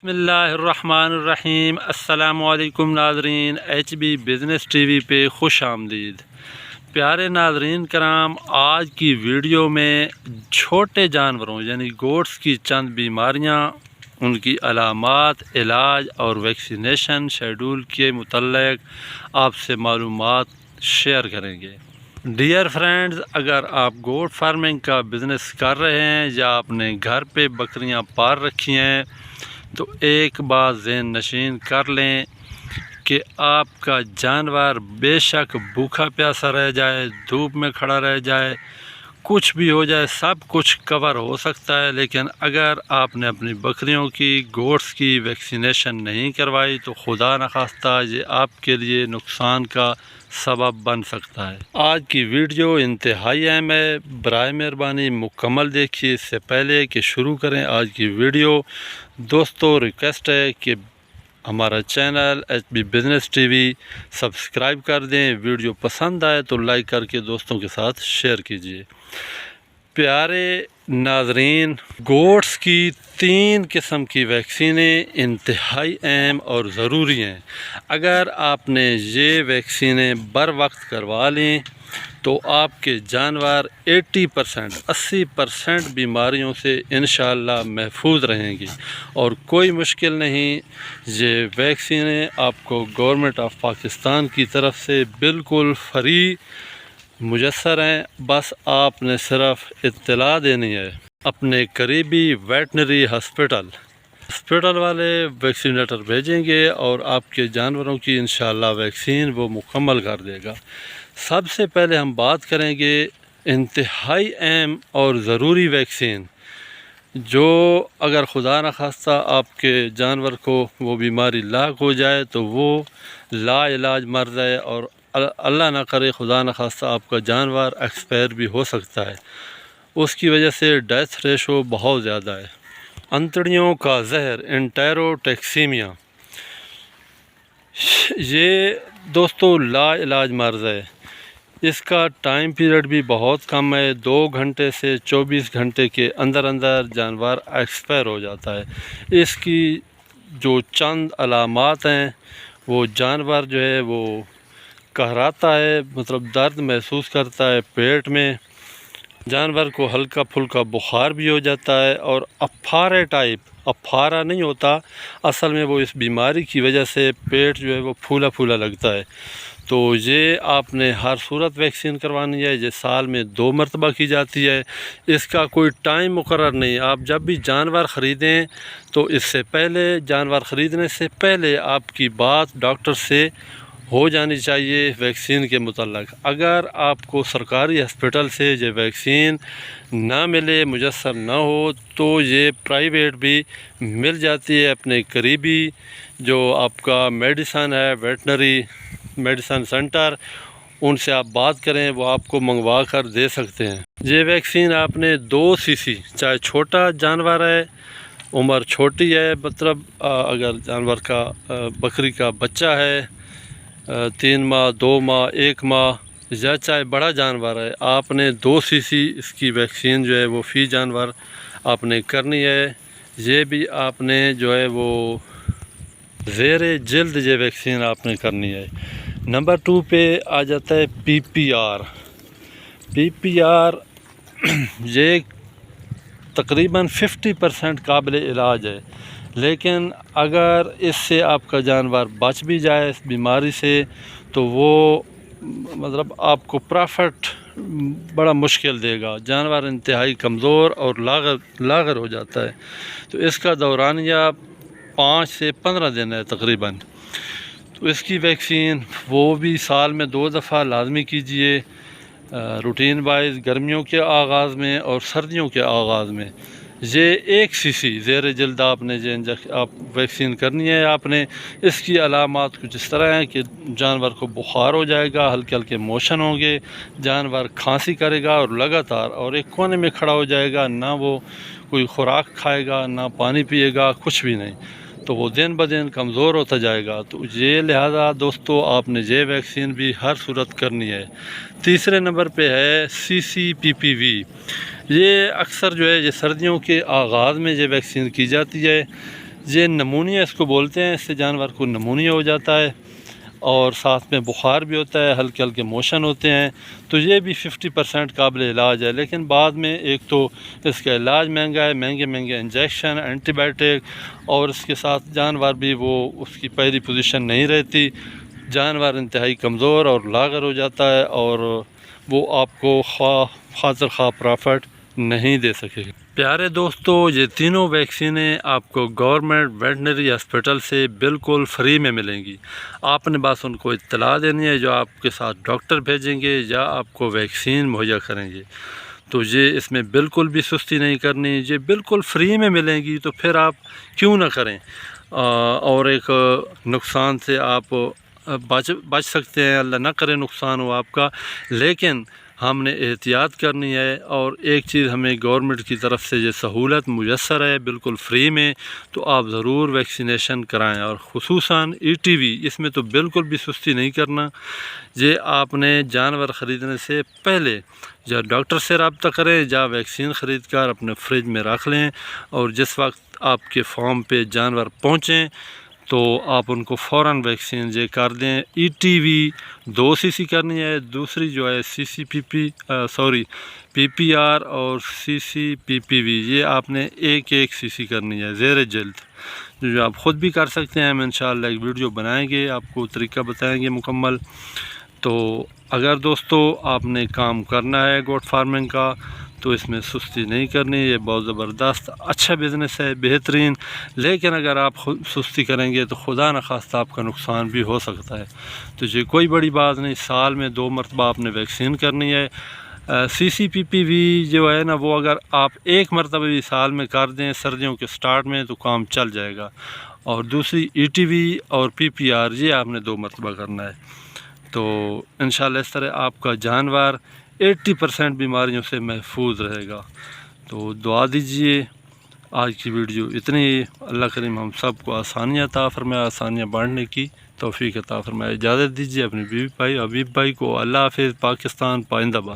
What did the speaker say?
بسم اللہ الرحمن الرحیم۔ السلام علیکم ناظرین، ایچ بی بزنس ٹی وی پہ خوش آمدید۔ پیارے ناظرین کرام، آج کی ویڈیو میں چھوٹے جانوروں یعنی گوٹس کی چند بیماریاں، ان کی علامات، علاج اور ویکسینیشن شیڈول کے متعلق آپ سے معلومات شیئر کریں گے۔ ڈیئر فرینڈز، اگر آپ گوٹ فارمنگ کا بزنس کر رہے ہیں یا آپ نے گھر پہ بکریاں پال رکھی ہیں تو ایک بات ذہن نشین کر لیں کہ آپ کا جانور بے شک بھوکا پیاسا رہ جائے، دھوپ میں کھڑا رہ جائے، کچھ بھی ہو جائے، سب کچھ کور ہو سکتا ہے، لیکن اگر آپ نے اپنی بکریوں کی، گوٹس کی ویکسینیشن نہیں کروائی تو خدا نخواستہ یہ آپ کے لیے نقصان کا سبب بن سکتا ہے۔ آج کی ویڈیو انتہائی اہم ہے، برائے مہربانی مکمل دیکھیے۔ اس سے پہلے کہ شروع کریں آج کی ویڈیو، دوستو ریکویسٹ ہے کہ ہمارا channel H B business TV وی سبسکرائب کر دیں، ویڈیو پسند آئے تو لائک کر کے دوستوں کے ساتھ شیئر کیجیے۔ پیارے ناظرین، گوٹس کی 3 قسم کی ویکسینیں انتہائی اہم اور ضروری ہیں۔ اگر آپ نے یہ ویکسینیں بر وقت کروا لیں تو آپ کے جانور 80% بیماریوں سے انشاءاللہ محفوظ رہیں گی اور کوئی مشکل نہیں۔ یہ ویکسینیں آپ کو گورنمنٹ آف پاکستان کی طرف سے بالکل فری میسر ہیں، بس آپ نے صرف اطلاع دینی ہے۔ اپنے قریبی ویٹنری ہسپتال والے ویکسینیٹر بھیجیں گے اور آپ کے جانوروں کی انشاءاللہ ویکسین وہ مکمل کر دے گا۔ سب سے پہلے ہم بات کریں گے انتہائی اہم اور ضروری ویکسین، جو اگر خدا نخواستہ آپ کے جانور کو وہ بیماری لاحق ہو جائے تو وہ لا علاج مر جائے اور اللہ نہ کرے خدا نخواستہ آپ کا جانور ایکسپائر بھی ہو سکتا ہے، اس کی وجہ سے ڈیتھ ریشو بہت زیادہ ہے۔ انتڑیوں کا زہر، انٹیروٹیکسیمیا، یہ دوستو لا علاج مرض ہے۔ اس کا ٹائم پیریڈ بھی بہت کم ہے، 2 گھنٹے سے 24 گھنٹے کے اندر جانور ایکسپائر ہو جاتا ہے۔ اس کی جو چند علامات ہیں، وہ جانور جو ہے وہ کہراتا ہے، مطلب درد محسوس کرتا ہے پیٹ میں، جانور کو ہلکا پھلکا بخار بھی ہو جاتا ہے اور افارا نہیں ہوتا، اصل میں وہ اس بیماری کی وجہ سے پیٹ جو ہے وہ پھولا لگتا ہے۔ تو یہ آپ نے ہر صورت ویکسین کروانی ہے، یہ سال میں 2 مرتبہ کی جاتی ہے۔ اس کا کوئی ٹائم مقرر نہیں، آپ جب بھی جانور خریدیں تو اس سے پہلے، جانور خریدنے سے پہلے آپ کی بات ڈاکٹر سے ہو جانی چاہیے ویکسین کے متعلق۔ اگر آپ کو سرکاری ہسپتال سے یہ ویکسین نہ ملے، میسر نہ ہو، تو یہ پرائیویٹ بھی مل جاتی ہے۔ اپنے قریبی جو آپ کا میڈیسن ہے، ویٹنری میڈیسن سینٹر، ان سے آپ بات کریں، وہ آپ کو منگوا کر دے سکتے ہیں۔ یہ ویکسین آپ نے 2 cc، چاہے چھوٹا جانور ہے، عمر چھوٹی ہے، مطلب اگر جانور کا بکری کا بچہ ہے 3 ماہ، 2 ماہ، 1 ماہ، یا چاہے بڑا جانور ہے، آپ نے 2 cc اس کی ویکسین جو ہے وہ فی جانور آپ نے کرنی ہے۔ یہ بھی آپ نے جو ہے وہ زیر جلد یہ ویکسین آپ نے کرنی ہے۔ نمبر 2 پہ آ جاتا ہے پی پی آر یہ تقریباً 50% قابل علاج ہے، لیکن اگر اس سے آپ کا جانور بچ بھی جائے اس بیماری سے تو وہ مطلب آپ کو پرافٹ بڑا مشکل دے گا، جانور انتہائی کمزور اور لاغر ہو جاتا ہے۔ تو اس کا دورانیہ 5 سے 15 دن ہے تقریباً۔ تو اس کی ویکسین وہ بھی سال میں 2 دفعہ لازمی کیجیے، روٹین وائز، گرمیوں کے آغاز میں اور سردیوں کے آغاز میں۔ یہ 1 cc زیر جلد آپ نے آپ ویکسین کرنی ہے۔ آپ نے اس کی علامات کچھ اس طرح ہیں کہ جانور کو بخار ہو جائے گا، ہلکے موشن ہوں گے، جانور کھانسی کرے گا اور لگاتار، اور ایک کونے میں کھڑا ہو جائے گا، نہ وہ کوئی خوراک کھائے گا، نہ پانی پیے گا، کچھ بھی نہیں، تو وہ دن بدن کمزور ہوتا جائے گا۔ تو یہ لہذا دوستو آپ نے یہ ویکسین بھی ہر صورت کرنی ہے۔ تیسرے نمبر پہ ہے CCPPV۔ یہ اکثر جو ہے یہ سردیوں کے آغاز میں یہ ویکسین کی جاتی ہے۔ یہ نمونیا اس کو بولتے ہیں، اس سے جانور کو نمونیا ہو جاتا ہے اور ساتھ میں بخار بھی ہوتا ہے، ہلکے ہلکے موشن ہوتے ہیں، تو یہ بھی 50% قابل علاج ہے۔ لیکن بعد میں ایک تو اس کا علاج مہنگا ہے، مہنگے انجیکشن، اینٹی بائیوٹک، اور اس کے ساتھ جانور بھی وہ اس کی پہلی پوزیشن نہیں رہتی، جانور انتہائی کمزور اور لاغر ہو جاتا ہے اور وہ آپ کو خاطر خواہ پرافٹ نہیں دے سکے گا۔ پیارے دوستو، یہ تینوں ویکسینیں آپ کو گورنمنٹ ویٹنری ہاسپٹل سے بالکل فری میں ملیں گی۔ آپ نے بس ان کو اطلاع دینی ہے، جو آپ کے ساتھ ڈاکٹر بھیجیں گے یا آپ کو ویکسین مہیا کریں گے، تو یہ اس میں بالکل بھی سستی نہیں کرنی، یہ بالکل فری میں ملیں گی، تو پھر آپ کیوں نہ کریں، اور ایک نقصان سے آپ بچ سکتے ہیں، اللہ نہ کرے نقصان ہو آپ کا، لیکن ہم نے احتیاط کرنی ہے۔ اور ایک چیز ہمیں گورنمنٹ کی طرف سے یہ سہولت میسر ہے بالکل فری میں، تو آپ ضرور ویکسینیشن کرائیں، اور خصوصاً ETV، اس میں تو بالکل بھی سستی نہیں کرنا۔ یہ آپ نے جانور خریدنے سے پہلے یا ڈاکٹر سے رابطہ کریں یا ویکسین خرید کر اپنے فریج میں رکھ لیں، اور جس وقت آپ کے فارم پہ جانور پہنچیں تو آپ ان کو فوراً ویکسین یہ کر دیں۔ ETV 2 cc کرنی ہے، دوسری جو ہے PPR اور CCPPV، یہ آپ نے 1 cc کرنی ہے زیر جلد، جو آپ خود بھی کر سکتے ہیں۔ ہم انشاءاللہ ایک ویڈیو بنائیں گے، آپ کو طریقہ بتائیں گے مکمل۔ تو اگر دوستو آپ نے کام کرنا ہے گوٹ فارمنگ کا، تو اس میں سستی نہیں کرنی، یہ بہت زبردست اچھا بزنس ہے، بہترین، لیکن اگر آپ سستی کریں گے تو خدا نخواستہ آپ کا نقصان بھی ہو سکتا ہے۔ تو یہ کوئی بڑی بات نہیں، سال میں 2 مرتبہ آپ نے ویکسین کرنی ہے۔ CCPPV جو ہے نا، وہ اگر آپ 1 مرتبہ بھی سال میں کر دیں سردیوں کے سٹارٹ میں تو کام چل جائے گا، اور دوسری ETV اور PPR یہ آپ نے 2 مرتبہ کرنا ہے۔ تو انشاءاللہ اس طرح آپ کا جانور 80% بیماریوں سے محفوظ رہے گا۔ تو دعا دیجئے۔ آج کی ویڈیو اتنی ہی، اللہ کریم ہم سب کو آسانیاں عطا فرمائے، آسانیاں بانٹنے کی توفیق عطا فرمائے۔ اجازت دیجیے اپنے بیوی بھائی حبیب بھائی کو۔ اللہ حافظ۔ پاکستان پائندہ باد۔